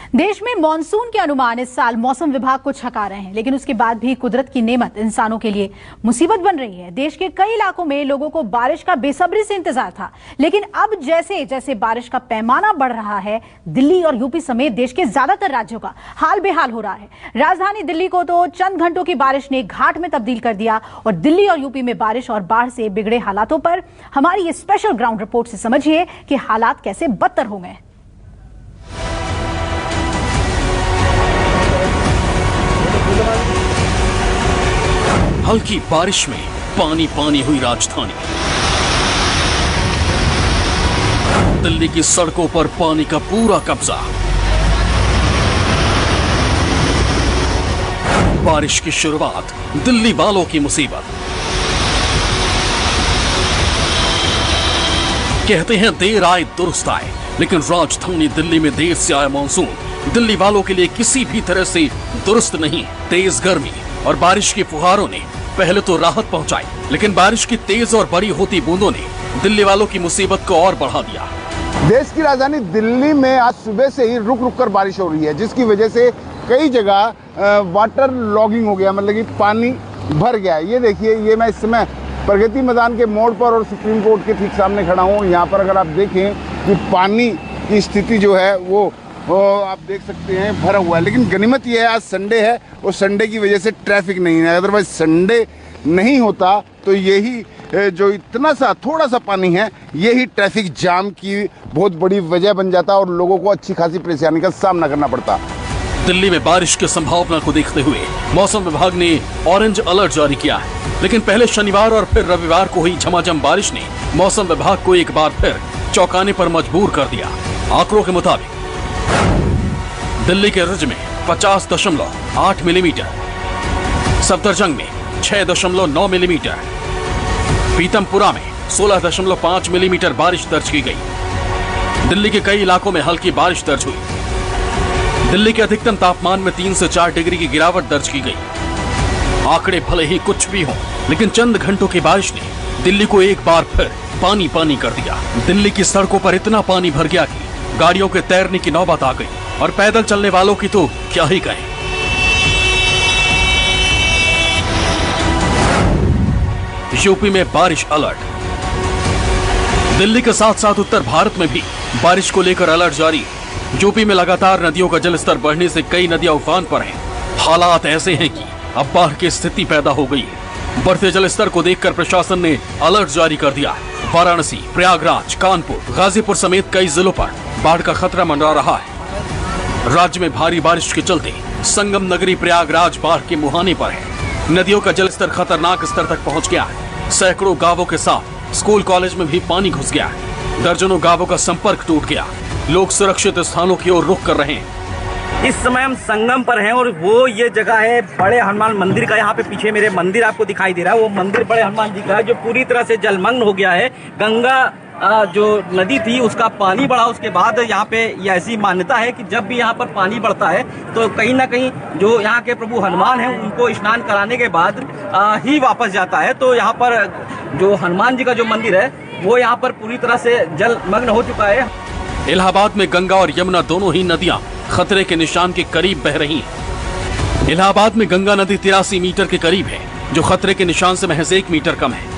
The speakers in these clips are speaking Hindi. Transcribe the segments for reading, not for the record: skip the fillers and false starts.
देश में मानसून के अनुमान इस साल मौसम विभाग को छका रहे हैं, लेकिन उसके बाद भी कुदरत की नेमत इंसानों के लिए मुसीबत बन रही है। देश के कई इलाकों में लोगों को बारिश का बेसब्री से इंतजार था, लेकिन अब जैसे जैसे बारिश का पैमाना बढ़ रहा है, दिल्ली और यूपी समेत देश के ज्यादातर राज्यों का हाल बेहाल हो रहा है। राजधानी दिल्ली को तो चंद घंटों की बारिश ने घाट में तब्दील कर दिया और दिल्ली और यूपी में बारिश और बाढ़ से बिगड़े हालातों पर हमारी ये स्पेशल ग्राउंड रिपोर्ट से समझिए कि हालात कैसे बदतर हो गए। हल्की बारिश में पानी पानी हुई राजधानी। दिल्ली की सड़कों पर पानी का पूरा कब्जा। बारिश की शुरुआत, दिल्ली वालों की मुसीबत। कहते हैं देर आए दुरुस्त आए, लेकिन राजधानी दिल्ली में देर से आया मानसून दिल्ली वालों के लिए किसी भी तरह से दुरुस्त नहीं। तेज गर्मी और बारिश की फुहारों ने पहले तो राहत पहुंचाई, लेकिन बारिश की तेज और बड़ी होती बूंदों ने दिल्ली वालों की मुसीबत को और बढ़ा दिया। देश की राजधानी दिल्ली में आज सुबह से ही रुक रुक कर बारिश हो रही है, जिसकी वजह से कई जगह वाटर लॉगिंग हो गया, मतलब कि पानी भर गया। ये देखिए, ये मैं इस समय प्रगति मैदान के मोड़ पर और सुप्रीम कोर्ट के ठीक सामने खड़ा हूँ। यहाँ पर अगर आप देखें कि पानी की स्थिति जो है वो आप देख सकते हैं भरा हुआ है। लेकिन गनीमत ये है आज संडे है और संडे की वजह से ट्रैफिक नहीं है। अदरवाइज संडे नहीं होता तो यही जो इतना सा थोड़ा सा पानी है, यही ट्रैफिक जाम की बहुत बड़ी वजह बन जाता और लोगों को अच्छी खासी परेशानी का सामना करना पड़ता। दिल्ली में बारिश की संभावना को देखते हुए मौसम विभाग ने ऑरेंज अलर्ट जारी किया है, लेकिन पहले शनिवार और फिर रविवार को हुई झमाझम बारिश ने मौसम विभाग को एक बार फिर चौंकाने पर मजबूर कर दिया। आंकड़ों के मुताबिक दिल्ली के रुज में 50.8 मिलीमीटर, सफदरजंग में 6.9 मिलीमीटर, पीतमपुरा में 16.5 मिलीमीटर बारिश दर्ज की गई। दिल्ली के कई इलाकों में हल्की बारिश दर्ज हुई। दिल्ली के अधिकतम तापमान में 3 से 4 डिग्री की गिरावट दर्ज की गई। आंकड़े भले ही कुछ भी हों, लेकिन चंद घंटों की बारिश ने दिल्ली को एक बार फिर पानी पानी कर दिया। दिल्ली की सड़कों पर इतना पानी भर गया कि गाड़ियों के तैरने की नौबत आ गई और पैदल चलने वालों की तो क्या ही कहें। यूपी में बारिश अलर्ट। दिल्ली के साथ साथ उत्तर भारत में भी बारिश को लेकर अलर्ट जारी। यूपी में लगातार नदियों का जलस्तर बढ़ने से कई नदियां उफान पर हैं। हालात ऐसे हैं कि अब बाढ़ की स्थिति पैदा हो गई है। बढ़ते जलस्तर को देखकर प्रशासन ने अलर्ट जारी कर दिया है। वाराणसी, प्रयागराज, कानपुर, गाजीपुर समेत कई जिलों पर बाढ़ का खतरा मंडरा रहा है। राज्य में भारी बारिश के चलते संगम नगरी प्रयागराज बाढ़ के मुहाने पर है। नदियों का जलस्तर खतरनाक स्तर तक पहुंच गया है। सैकड़ों गांवों के साथ स्कूल कॉलेज में भी पानी घुस गया है। दर्जनों गांवों का संपर्क टूट गया। लोग सुरक्षित स्थानों की ओर रुख कर रहे हैं। इस समय हम संगम पर हैं और वो ये जगह है बड़े हनुमान मंदिर का। यहाँ पे पीछे मेरे मंदिर आपको दिखाई दे रहा है, वो मंदिर बड़े हनुमान जी का है जो पूरी तरह से जलमग्न हो गया है। गंगा जो नदी थी उसका पानी बढ़ा, उसके बाद यहाँ पे ये ऐसी मान्यता है कि जब भी यहाँ पर पानी बढ़ता है तो कहीं ना कहीं जो यहाँ के प्रभु हनुमान हैं उनको स्नान कराने के बाद ही वापस जाता है। तो यहाँ पर जो हनुमान जी का जो मंदिर है वो यहाँ पर पूरी तरह से जलमग्न हो चुका है। इलाहाबाद में गंगा और यमुना दोनों ही नदियां खतरे के निशान के करीब बह रही हैं। इलाहाबाद में गंगा नदी 83 मीटर के करीब है, जो खतरे के निशान से महज 1 मीटर कम है।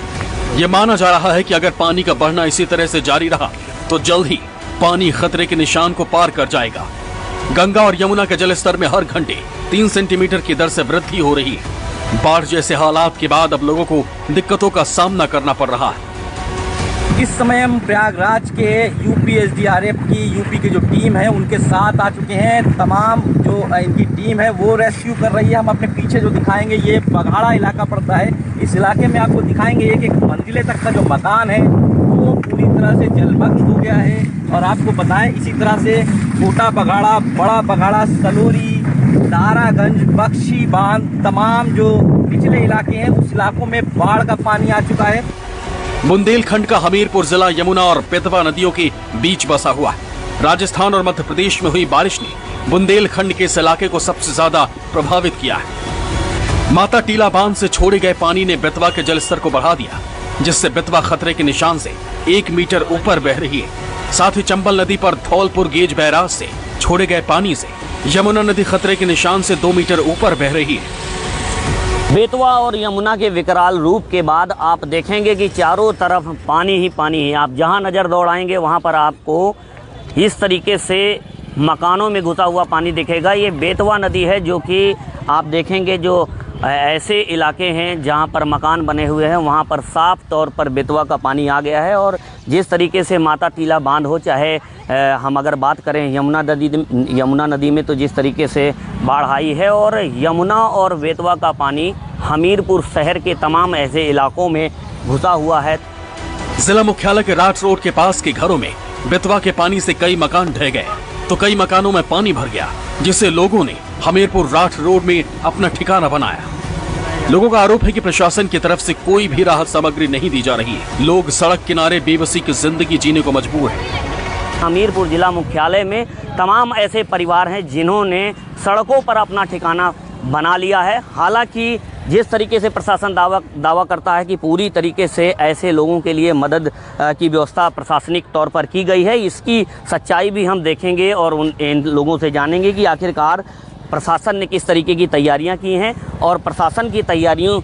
यह माना जा रहा है कि अगर पानी का बढ़ना इसी तरह से जारी रहा तो जल्द ही पानी खतरे के निशान को पार कर जाएगा। गंगा और यमुना के जलस्तर में हर घंटे 3 सेंटीमीटर की दर से वृद्धि हो रही है। बाढ़ जैसे हालात के बाद अब लोगों को दिक्कतों का सामना करना पड़ रहा है। इस समय हम प्रयागराज के यूपी एसडीआरएफ की यूपी की जो टीम है उनके साथ आ चुके हैं। तमाम जो इनकी टीम है वो रेस्क्यू कर रही है। हम अपने पीछे जो दिखाएंगे ये बघाड़ा इलाका पड़ता है। इस इलाके में आपको दिखाएंगे एक मंजिले तक का जो मकान है वो पूरी तरह से जलमग्न हो गया है। और आपको बताएं इसी तरह से छोटा बघाड़ा, बड़ा बघाड़ा, सलोरी, दारागंज, बख्शी बांध, तमाम जो पिछले इलाके हैं उस इलाकों में बाढ़ का पानी आ चुका है। बुंदेलखंड का हमीरपुर जिला यमुना और बेतवा नदियों के बीच बसा हुआ है। राजस्थान और मध्य प्रदेश में हुई बारिश ने बुंदेलखंड के इस इलाके को सबसे ज्यादा प्रभावित किया है। माता टीला बांध से छोड़े गए पानी ने बेतवा के जलस्तर को बढ़ा दिया, जिससे बेतवा खतरे के निशान से 1 मीटर ऊपर बह रही है। साथ ही चंबल नदी पर धौलपुर गेज बैराज से छोड़े गए पानी से यमुना नदी खतरे के निशान से 2 मीटर ऊपर बह रही है। बेतवा और यमुना के विकराल रूप के बाद आप देखेंगे कि चारों तरफ पानी ही पानी है। आप जहां नज़र दौड़ाएंगे वहां पर आपको इस तरीके से मकानों में घुसा हुआ पानी दिखेगा। ये बेतवा नदी है, जो कि आप देखेंगे जो ऐसे इलाके हैं जहां पर मकान बने हुए हैं वहां पर साफ तौर पर बेतवा का पानी आ गया है। और जिस तरीके से माता टीला बांध हो, चाहे हम अगर बात करें यमुना नदी में, तो जिस तरीके से बाढ़ आई है और यमुना और बेतवा का पानी हमीरपुर शहर के तमाम ऐसे इलाकों में घुसा हुआ है। जिला मुख्यालय के राठ रोड के पास के घरों में बेतवा के पानी से कई मकान ढह गए, तो कई मकानों में पानी भर गया, जिससे लोगों ने हमीरपुर राठ रोड में अपना ठिकाना बनाया। लोगों का आरोप है कि प्रशासन की तरफ से कोई भी राहत सामग्री नहीं दी जा रही है। लोग सड़क किनारे बेबसी की जिंदगी जीने को मजबूर हैं। हमीरपुर जिला मुख्यालय में तमाम ऐसे परिवार हैं जिन्होंने सड़कों पर अपना ठिकाना बना लिया है। हालांकि जिस तरीके से प्रशासन दावा करता है कि पूरी तरीके से ऐसे लोगों के लिए मदद की व्यवस्था प्रशासनिक तौर पर की गई है, इसकी सच्चाई भी हम देखेंगे और इन लोगों से जानेंगे कि आखिरकार प्रशासन ने किस तरीके की तैयारियां की हैं और प्रशासन की तैयारियों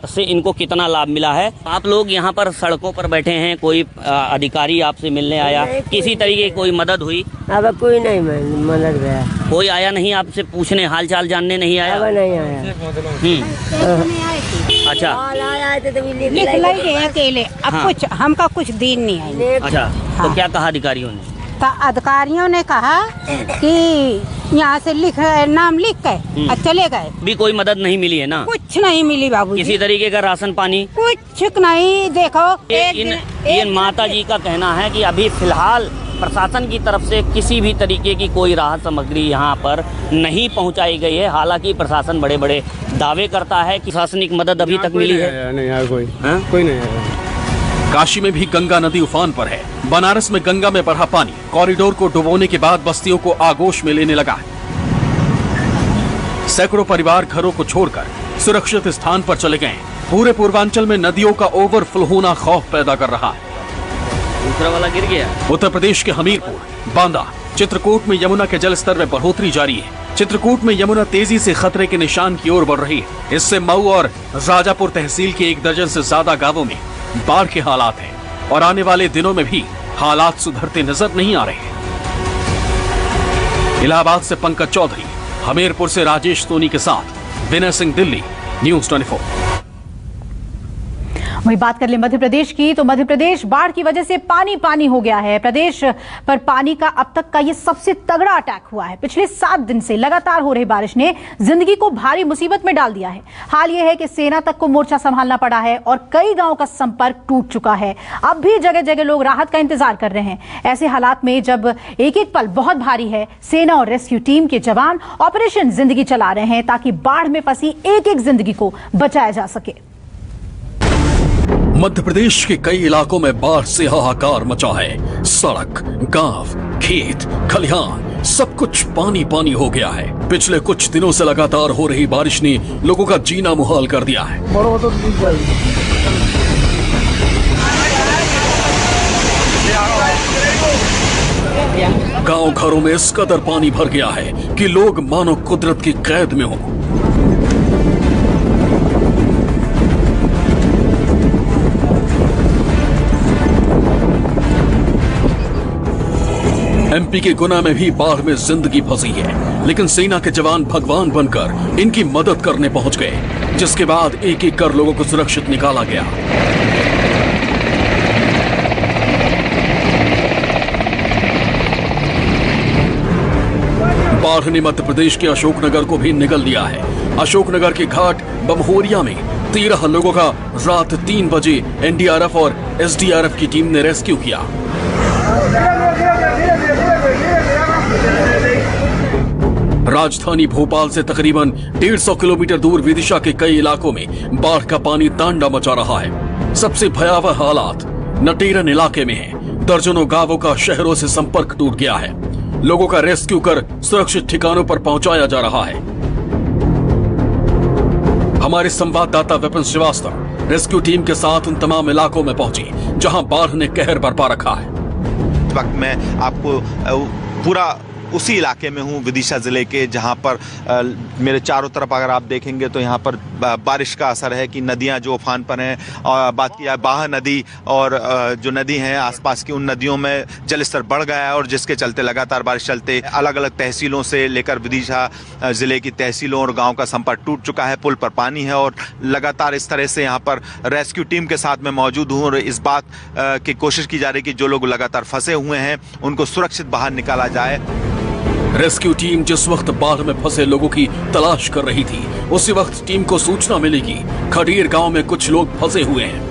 से इनको कितना लाभ मिला है। आप लोग यहाँ पर सड़कों पर बैठे हैं, कोई अधिकारी आपसे मिलने आया, किसी तरीके की कोई मदद हुई? अब कोई नहीं मदद गया, कोई आया नहीं आपसे पूछने, हाल चाल जानने नहीं आया? अब नहीं आया। अच्छा, अकेले अब हाँ। कुछ हमका कुछ दिन नहीं आई। अच्छा, तो क्या कहा अधिकारियों ने? अधिकारियों ने कहा कि यहाँ से नाम लिख के और चले गए। भी कोई मदद नहीं मिली है ना? कुछ नहीं मिली बाबू, किसी तरीके का राशन पानी कुछ नहीं। देखो इन माता जी का कहना है कि अभी फिलहाल प्रशासन की तरफ से किसी भी तरीके की कोई राहत सामग्री यहाँ पर नहीं पहुँचाई गई है। हालांकि प्रशासन बड़े बड़े दावे करता है कि प्रशासनिक मदद अभी तक मिली है। नहीं आया कोई नहीं आया। काशी में भी गंगा नदी उफान पर है। बनारस में गंगा में बढ़ा पानी कॉरिडोर को डुबोने के बाद बस्तियों को आगोश में लेने लगा है। सैकड़ों परिवार घरों को छोड़कर सुरक्षित स्थान पर चले गए। पूरे पूर्वांचल में नदियों का ओवरफ्लो होना खौफ पैदा कर रहा है। दूसरा वाला गिर गया। उत्तर प्रदेश के हमीरपुर, बांदा, चित्रकूट में यमुना के जल स्तर में बढ़ोतरी जारी है। चित्रकूट में यमुना तेजी से खतरे के निशान की ओर बढ़ रही है। इससे मऊ और राजापुर तहसील के 1 दर्जन से ज्यादा गांवों में बाढ़ के हालात हैं और आने वाले दिनों में भी हालात सुधरते नजर नहीं आ रहे हैं। इलाहाबाद से पंकज चौधरी, हमीरपुर से राजेश सोनी के साथ विनय सिंह, दिल्ली, न्यूज़ 24। वही बात कर ले मध्य प्रदेश की, तो मध्य प्रदेश बाढ़ की वजह से पानी पानी हो गया है। प्रदेश पर पानी का अब तक का ये सबसे तगड़ा अटैक हुआ है। पिछले 7 दिन से लगातार हो रही बारिश ने जिंदगी को भारी मुसीबत में डाल दिया है। हाल ये है कि सेना तक को मोर्चा संभालना पड़ा है और कई गांवों का संपर्क टूट चुका है। अब भी जगह जगह लोग राहत का इंतजार कर रहे हैं। ऐसे हालात में जब एक एक पल बहुत भारी है, सेना और रेस्क्यू टीम के जवान ऑपरेशन जिंदगी चला रहे हैं ताकि बाढ़ में फंसी एक एक जिंदगी को बचाया जा सके। मध्य प्रदेश के कई इलाकों में बाढ़ से हाहाकार मचा है। सड़क, गांव, खेत, खलिहान सब कुछ पानी पानी हो गया है। पिछले कुछ दिनों से लगातार हो रही बारिश ने लोगों का जीना मुहाल कर दिया है। गांव घरों में इस कदर पानी भर गया है कि लोग मानो कुदरत की कैद में हों। एमपी के गुना में भी बाढ़ में जिंदगी फंसी है, लेकिन सेना के जवान भगवान बनकर इनकी मदद करने पहुंच गए, जिसके बाद एक एक कर लोगों को सुरक्षित निकाला गया। बाढ़ ने मध्य प्रदेश के अशोकनगर को भी निगल लिया है। अशोकनगर के घाट बमहोरिया में 13 लोगों का रात 3 बजे एनडीआरएफ और एसडीआरएफ की टीम ने रेस्क्यू किया। राजधानी भोपाल से तकरीबन 150 किलोमीटर दूर विदिशा के कई इलाकों में बाढ़ का पानी तांडव मचा रहा है। सबसे भयावह हालात नटेरन इलाके में है। दर्जनों गांवों का शहरों से संपर्क टूट गया है। लोगों का रेस्क्यू कर सुरक्षित ठिकानों पर पहुंचाया जा रहा है। हमारे संवाददाता विपिन श्रीवास्तव रेस्क्यू टीम के साथ उन तमाम इलाकों में पहुंची जहां बाढ़ ने कहर बरपा रखा है। वक्त में आपको पूरा उसी इलाके में हूँ, विदिशा ज़िले के, जहाँ पर मेरे चारों तरफ अगर आप देखेंगे तो यहाँ पर बारिश का असर है कि नदियाँ जो उफान पर हैं। और बात की जाए बाह नदी और जो नदी हैं आसपास की, उन नदियों में जलस्तर बढ़ गया है और जिसके चलते लगातार बारिश चलते अलग अलग तहसीलों से लेकर विदिशा ज़िले की तहसीलों और गाँव का संपर्क टूट चुका है। पुल पर पानी है और लगातार इस तरह से यहाँ पर रेस्क्यू टीम के साथ मैं मौजूद हूँ और इस बात की कोशिश की जा रही है कि जो लोग लगातार फंसे हुए हैं उनको सुरक्षित बाहर निकाला जाए। रेस्क्यू टीम जिस वक्त बाढ़ में फंसे लोगों की तलाश कर रही थी, उसी वक्त टीम को सूचना मिली कि खडीर गांव में कुछ लोग फंसे हुए हैं।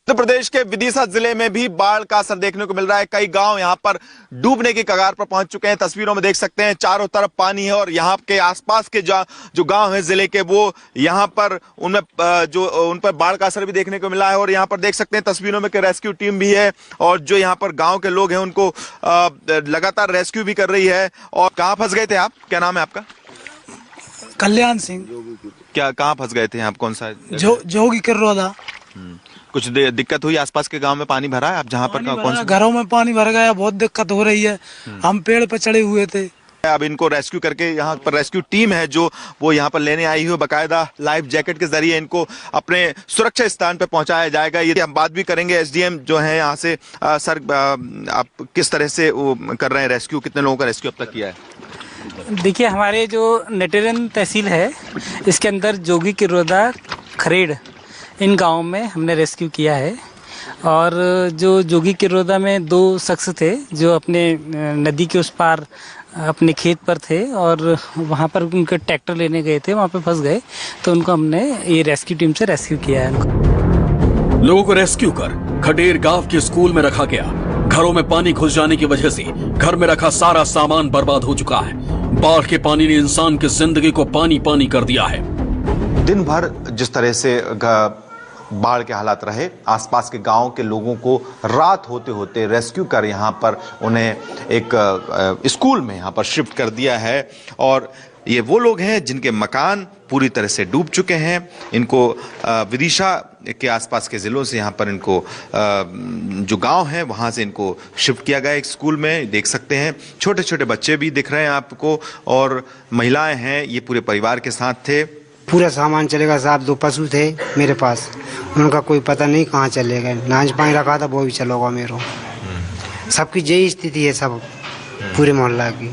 उत्तर प्रदेश के विदिशा जिले में भी बाढ़ का असर देखने को मिल रहा है। कई गांव यहां पर डूबने की कगार पर पहुंच चुके हैं। तस्वीरों में देख सकते हैं चारों तरफ पानी है और यहां के आसपास के जो गांव है जिले के, वो यहां पर उन पर बाढ़ का असर भी देखने को मिला है। और यहां पर देख सकते हैं तस्वीरों में कि रेस्क्यू टीम भी है और जो यहां पर गाँव के लोग हैं उनको लगातार रेस्क्यू भी कर रही है। और कहाँ फंस गए थे आप? क्या नाम है आपका? कल्याण सिंह। क्या कहाँ फंस गए थे आप? कौन सा? जोगी किरोदा। कुछ दिक्कत हुई? आसपास के गांव में पानी भरा है? आप जहाँ पर कौन सा? घरों में पानी भर गया, बहुत दिक्कत हो रही है। हम पेड़ पे चढ़े हुए थे। अब इनको रेस्क्यू करके यहाँ पर रेस्क्यू टीम है जो वो यहाँ पर लेने आई हुई, बाकायदा लाइफ जैकेट के जरिए इनको अपने सुरक्षित स्थान पर पहुंचाया जाएगा। ये हम बात भी करेंगे एसडीएम जो है यहाँ से। सर, आप किस तरह से वो कर रहे हैं रेस्क्यू? कितने लोगों का रेस्क्यू अब तक किया है? देखिए, हमारे जो नेटेरन तहसील है इसके अंदर जोगी किरोदा, खरेड़, इन गाँव में हमने रेस्क्यू किया है। और जो जोगी किरोदा में 2 शख्स थे जो अपने नदी के उस पार अपने खेत पर थे और वहाँ पर उनके ट्रैक्टर लेने गए थे, वहाँ पे फंस गए, तो उनको हमने ये रेस्क्यू टीम से रेस्क्यू किया है। लोगों को रेस्क्यू कर खडेर गांव के स्कूल में रखा गया। घरों में पानी घुस जाने की वजह से घर में रखा सारा सामान बर्बाद हो चुका है। बाढ़ के पानी ने इंसान की जिंदगी को पानी पानी कर दिया है। दिन भर जिस तरह से बाढ़ के हालात रहे, आसपास के गांव के लोगों को रात होते होते रेस्क्यू कर यहां पर उन्हें एक स्कूल में यहां पर शिफ्ट कर दिया है। और ये वो लोग हैं जिनके मकान पूरी तरह से डूब चुके हैं। इनको विदिशा के आसपास के ज़िलों से यहाँ पर इनको जो गांव है वहाँ से इनको शिफ्ट किया गया एक स्कूल में। देख सकते हैं छोटे छोटे बच्चे भी दिख रहे हैं आपको और महिलाएं हैं। ये पूरे परिवार के साथ थे। पूरा सामान चलेगा साहब। 2 पशु थे मेरे पास, उनका कोई पता नहीं कहाँ चले गए। नाच पानी रखा था वो भी चलोगा मेरे। सबकी यही स्थिति है सब पूरे मोहल्ला की।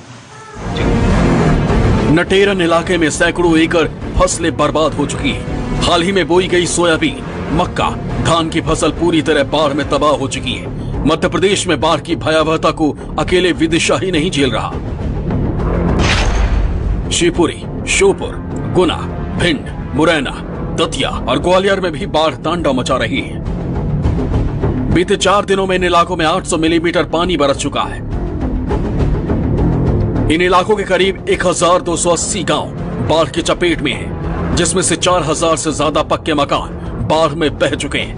नटेरन इलाके में सैकड़ों एकड़ फसलें बर्बाद हो चुकी हैं। हाल ही में बोई गई सोयाबीन, मक्का, धान की फसल पूरी तरह बाढ़ में तबाह हो चुकी है। मध्य प्रदेश में बाढ़ की भयावहता को अकेले विदिशा ही नहीं झेल रहा। शिवपुरी, श्योपुर, गुना, भिंड, मुरैना, दतिया और ग्वालियर में भी बाढ़ तांडव मचा रही है। बीते 4 दिनों में इन इलाकों में 800 मिलीमीटर पानी बरस चुका है। इन इलाकों के करीब 1280 गांव बाढ़ की चपेट में हैं, जिसमें से 4000 से ज्यादा पक्के मकान बाढ़ में बह चुके हैं।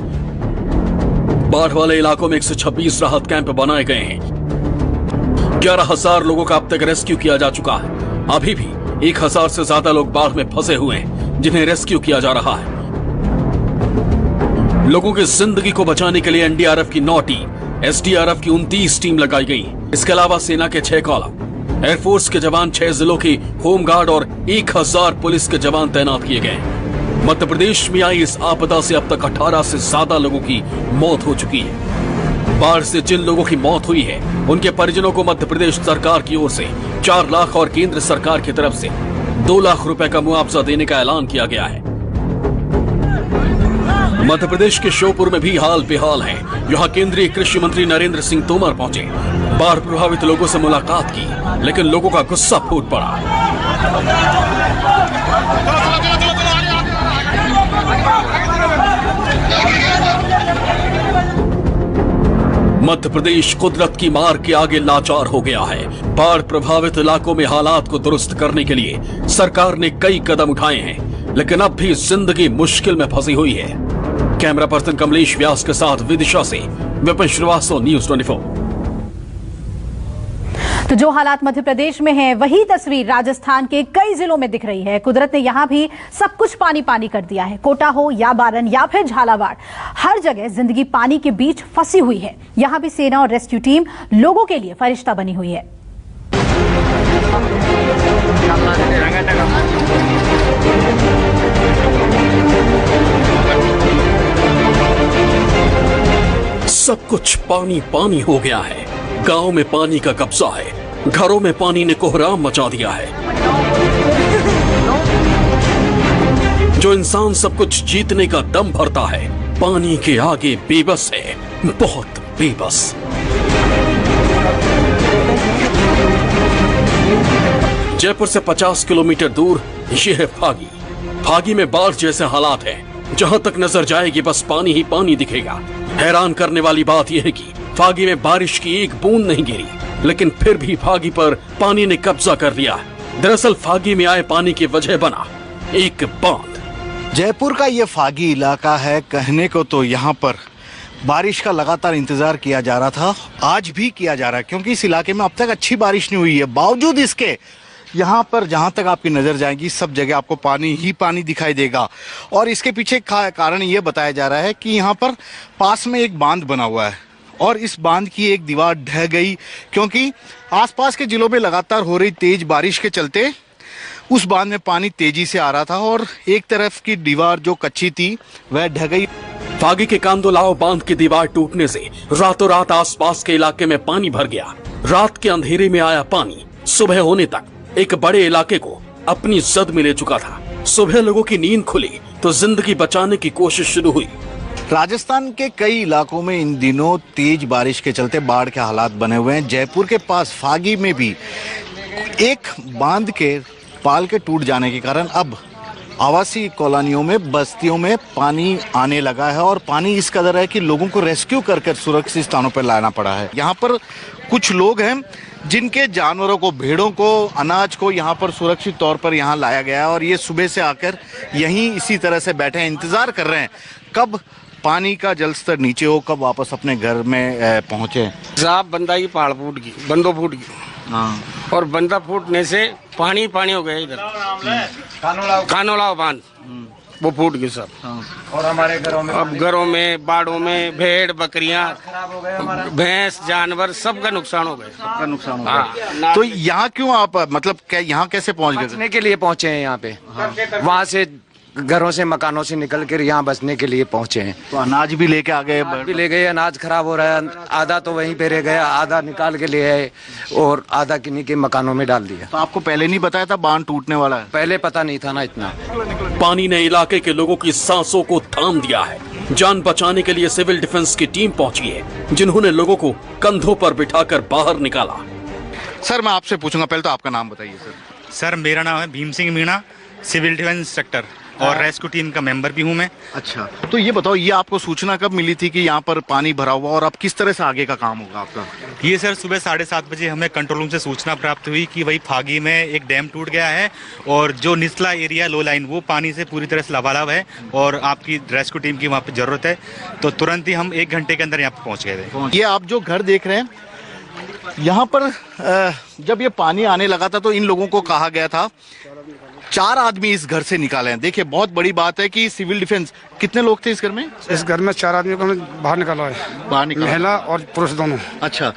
बाढ़ वाले इलाकों में 126 राहत कैंप बनाए गए हैं। 11000 लोगों का अब तक रेस्क्यू किया जा चुका है। अभी भी 1000 से ज्यादा लोग बाढ़ में फंसे हुए हैं, जिन्हें रेस्क्यू किया जा रहा है। लोगों की जिंदगी को बचाने के लिए एनडीआरएफ की 9 टीम, एसडीआरएफ की 29 टीम लगाई गई। इसके अलावा सेना के 6 कॉलम, एयरफोर्स के जवान, 6 जिलों की होमगार्ड और 1000 पुलिस के जवान तैनात किए गए। मध्य प्रदेश में आई इस आपदा से अब तक 18 से ज्यादा लोगों की मौत हो चुकी है। बाढ़ से जिन लोगों की मौत हुई है उनके परिजनों को मध्य प्रदेश सरकार की ओर से 4 लाख और केंद्र सरकार की तरफ से 2 लाख रुपए का मुआवजा देने का ऐलान किया गया है। मध्य प्रदेश के श्योपुर में भी हाल बेहाल है। यहाँ केंद्रीय कृषि मंत्री नरेंद्र सिंह तोमर पहुंचे, बाढ़ प्रभावित लोगों से मुलाकात की, लेकिन लोगों का गुस्सा फूट पड़ा। मध्य प्रदेश कुदरत की मार के आगे लाचार हो गया है। बाढ़ प्रभावित इलाकों में हालात को दुरुस्त करने के लिए सरकार ने कई कदम उठाए हैं, लेकिन अब भी जिंदगी मुश्किल में फंसी हुई है। कैमरा पर्सन कमलेश व्यास के साथ विदिशा से विपिन श्रीवास्तव, न्यूज़ 24। तो जो हालात मध्य प्रदेश में हैं, वही तस्वीर राजस्थान के कई जिलों में दिख रही है। कुदरत ने यहां भी सब कुछ पानी पानी कर दिया है। कोटा हो या बारन या फिर झालावाड़, हर जगह जिंदगी पानी के बीच फंसी हुई है। यहां भी सेना और रेस्क्यू टीम लोगों के लिए फरिश्ता बनी हुई है। सब कुछ पानी पानी हो गया है। गांव में पानी का कब्जा है, घरों में पानी ने कोहराम मचा दिया है। जो इंसान सब कुछ जीतने का दम भरता है, पानी के आगे बेबस है, बहुत बेबस। जयपुर से 50 किलोमीटर दूर ये है फागी। फागी में बाढ़ जैसे हालात हैं। जहां तक नजर जाएगी बस पानी ही पानी दिखेगा। हैरान करने वाली बात यह है कि फागी में बारिश की एक बूंद नहीं गिरी, लेकिन फिर भी फागी पर पानी ने कब्जा कर लिया है। दरअसल फागी में आए पानी की वजह बना एक बांध। जयपुर का ये फागी इलाका है। कहने को तो यहाँ पर बारिश का लगातार इंतजार किया जा रहा था, आज भी किया जा रहा है, क्योंकि इस इलाके में अब तक अच्छी बारिश नहीं हुई है। बावजूद इसके यहाँ पर जहाँ तक आपकी नज़र जाएगी सब जगह आपको पानी ही पानी दिखाई देगा। और इसके पीछे कारण ये बताया जा रहा है कि यहाँ पर पास में एक बांध बना हुआ है और इस बांध की एक दीवार ढह गई, क्योंकि आसपास के जिलों में लगातार हो रही तेज बारिश के चलते उस बांध में पानी तेजी से आ रहा था और एक तरफ की दीवार जो कच्ची थी वह ढह गई। फागी के कांदोलाव बांध की दीवार टूटने से रातों रात आसपास के इलाके में पानी भर गया। रात के अंधेरे में आया पानी सुबह होने तक एक बड़े इलाके को अपनी जद में ले चुका था। सुबह लोगों की नींद खुली तो जिंदगी बचाने की कोशिश शुरू हुई। राजस्थान के कई इलाकों में इन दिनों तेज बारिश के चलते बाढ़ के हालात बने हुए हैं। जयपुर के पास फागी में भी एक बांध के पाल के टूट जाने के कारण अब आवासीय कॉलोनियों में, बस्तियों में पानी आने लगा है और पानी इस कदर है कि लोगों को रेस्क्यू कर सुरक्षित स्थानों पर लाना पड़ा है। यहाँ पर कुछ लोग हैं जिनके जानवरों को, भेड़ों को, अनाज को यहाँ पर सुरक्षित तौर पर यहाँ लाया गया है और ये सुबह से आकर यहीं इसी तरह से बैठे हैं, इंतजार कर रहे हैं कब पानी का जल स्तर नीचे हो, कब वापस अपने घर में पहुंचे। साहब बंदा की पहाड़ फूट गई, बंदो फूट गई। हाँ। और बंदा फूटने से पानी पानी हो गया इधर। कानोलाव बांध वो फूट गई सब। हाँ। और हमारे घरों में, अब घरों में, बाड़ों में भेड़ बकरियां, भैंस, जानवर सबका नुकसान हो गया। सबका नुकसान हो गया। तो यहाँ क्यों आप, मतलब क्या यहाँ कैसे पहुँच गए? बचने के लिए पहुँचे हैं यहाँ पे। हाँ। वहाँ से घरों से, मकानों से निकल कर यहाँ बसने के लिए पहुँचे हैं। तो अनाज भी लेके आ गए? भी ले गए। अनाज खराब हो रहा है, आधा तो वहीं पे रह गया, आधा निकाल के ले आए और आधा किन्हीं के मकानों में डाल दिया। तो आपको पहले नहीं बताया था बांध टूटने वाला है? पहले पता नहीं था ना इतना। पानी ने इलाके के लोगों की सांसों को थाम दिया है। जान बचाने के लिए सिविल डिफेंस की टीम पहुंची है, जिन्होंने लोगों को कंधों पर बिठाकर बाहर निकाला। सर मैं आपसे पूछूंगा, पहले तो आपका नाम बताइए। सर मेरा नाम है Bhim Singh Meena, civil defence sector और रेस्क्यू टीम का मेंबर भी हूं मैं। अच्छा, तो ये बताओ, ये आपको सूचना कब मिली थी कि यहाँ पर पानी भरा हुआ और अब किस तरह से आगे का काम होगा आपका? ये सर सुबह 7:30 बजे हमें कंट्रोल रूम से सूचना प्राप्त हुई कि वही फागी में एक डैम टूट गया है और जो निचला एरिया, लो लाइन, वो पानी से पूरी तरह से लबालब है और आपकी रेस्क्यू टीम की वहाँ पे जरूरत है। तो तुरंत ही हम 1 घंटे के अंदर यहाँ पे पहुँच गए थे। ये आप जो घर देख रहे हैं, यहाँ पर जब ये पानी आने लगा था तो इन लोगों को कहा गया था 4 आदमी इस घर से निकाले हैं। देखिए बहुत बड़ी बात है कि सिविल डिफेंस, कितने लोग थे इस घर में? इस घर में 4 आदमी को हमने बाहर निकाला है। बाहर निकाला, महिला और पुरुष दोनों। अच्छा,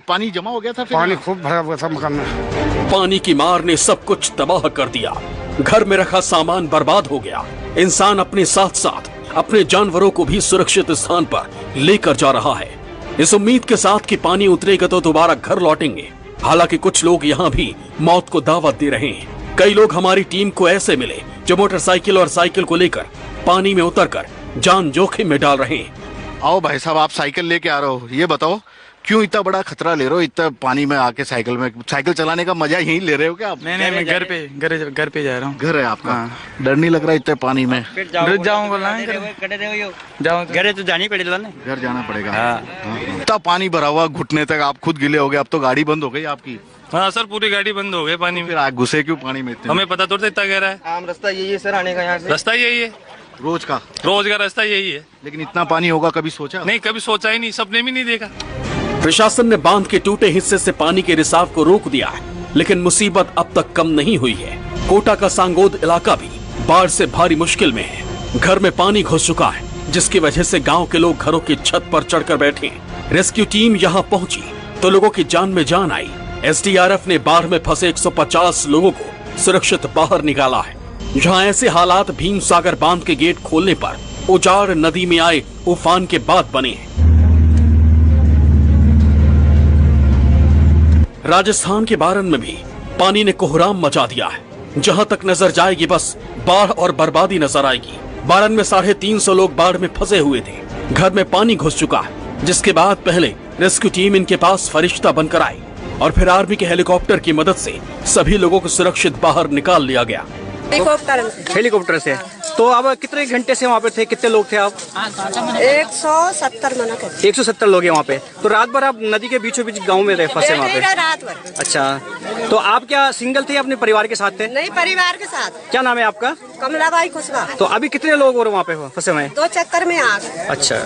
पानी जमा हो गया था फिर? पानी खूब भरा हुआ था मकान में। पानी की मार ने सब कुछ तबाह कर दिया। घर में रखा सामान बर्बाद हो गया। इंसान अपने साथ साथ अपने जानवरों को भी सुरक्षित स्थान पर लेकर जा रहा है, इस उम्मीद के साथ कि पानी उतरेगा तो दोबारा घर लौटेंगे। हालांकि कुछ लोग यहाँ भी मौत को दावत दे रहे हैं। कई लोग हमारी टीम को ऐसे मिले जो मोटरसाइकिल और साइकिल को लेकर पानी में उतरकर जान जोखिम में डाल रहे हैं। आओ भाई साहब, आप साइकिल लेके आ रहे हो, ये बताओ क्यों इतना बड़ा खतरा ले रहे हो? इतना पानी में आके साइकिल चलाने का मजा यहीं ले रहे हो क्या आप? नहीं, मैं घर पे जा रहा हूँ। घर है आपका? डर नहीं लग रहा इतने पानी में? डर जाऊंगा, घर तो जानी पड़ेगा ना। घर जाना पड़ेगा। इतना पानी भरा हुआ, घुटने तक आप खुद गिले हो गए। अब तो गाड़ी बंद हो गई आपकी? हाँ सर, पूरी गाड़ी बंद हो गई पानी में। फिर आप घुसे क्यों पानी में? हमें पता थोड़ा इतना गहरा है। आम रास्ता यही है सर आने का, यहाँ से रास्ता यही है, रोज का रास्ता यही है। लेकिन इतना पानी होगा कभी सोचा? नहीं, कभी सोचा ही नहीं, सपने में नहीं देखा। प्रशासन ने बांध के टूटे हिस्से से पानी के रिसाव को रोक दिया है, लेकिन मुसीबत अब तक कम नहीं हुई है। कोटा का सांगोद इलाका भी बाढ़ से भारी मुश्किल में है। घर में पानी घुस चुका है, जिसकी वजह से गांव के लोग घरों की छत पर चढ़कर बैठे। रेस्क्यू टीम यहां पहुंची तो लोगों की जान में जान आई। एसडीआरएफ ने बाढ़ में फंसे 150 लोगों को सुरक्षित बाहर निकाला है। जहां ऐसे हालात भीम सागर बांध के गेट खोलने पर उजाड़ नदी में आए उफान के बाद बने हैं। राजस्थान के बारन में भी पानी ने कोहराम मचा दिया है। जहां तक नजर जाएगी बस बाढ़ और बर्बादी नजर आएगी। बारन में 350 लोग बाढ़ में फंसे हुए थे। घर में पानी घुस चुका है, जिसके बाद पहले रेस्क्यू टीम इनके पास फरिश्ता बनकर आई और फिर आर्मी के हेलीकॉप्टर की मदद से सभी लोगों को सुरक्षित बाहर निकाल लिया गया। हेलीकॉप्टर से। तो अब कितने घंटे से वहाँ पे थे, कितने लोग थे आप? 170 लोग हैं वहाँ पे। तो रात भर आप नदी के बीचों बीच गांव में रहे, फंसे वहाँ पे? रात भर। अच्छा, तो आप क्या सिंगल थे या अपने परिवार के साथ थे? नहीं, परिवार के साथ। क्या नाम है आपका? कमलाबाई खुशवा। तो अभी कितने लोग और वहाँ पे फंसे हुए हैं? 2 चक्कर में आ गए। अच्छा।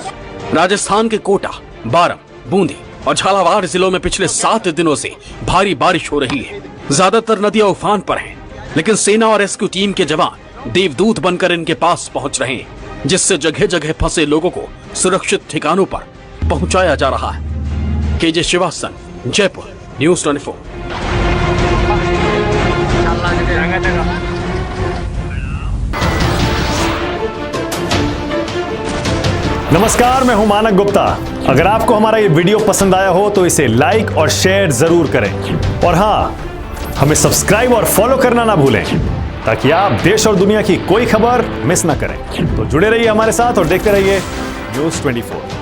राजस्थान के कोटा, बारम, बूंदी और झालावाड़ जिलों में पिछले 7 दिनों से भारी बारिश हो रही है। ज्यादातर नदियां उफान पर हैं, लेकिन सेना और रेस्क्यू टीम के जवान देवदूत बनकर इनके पास पहुंच रहे हैं, जिससे जगह जगह फंसे लोगों को सुरक्षित ठिकानों पर पहुंचाया जा रहा है। KJ Srivastava, Jaipur, news 24। नमस्कार, मैं हूं मानक गुप्ता। अगर आपको हमारा ये वीडियो पसंद आया हो तो इसे लाइक और शेयर जरूर करें और हाँ, हमें सब्सक्राइब और फॉलो करना ना भूलें ताकि आप देश और दुनिया की कोई खबर मिस ना करें। तो जुड़े रहिए हमारे साथ और देखते रहिए न्यूज़ 24।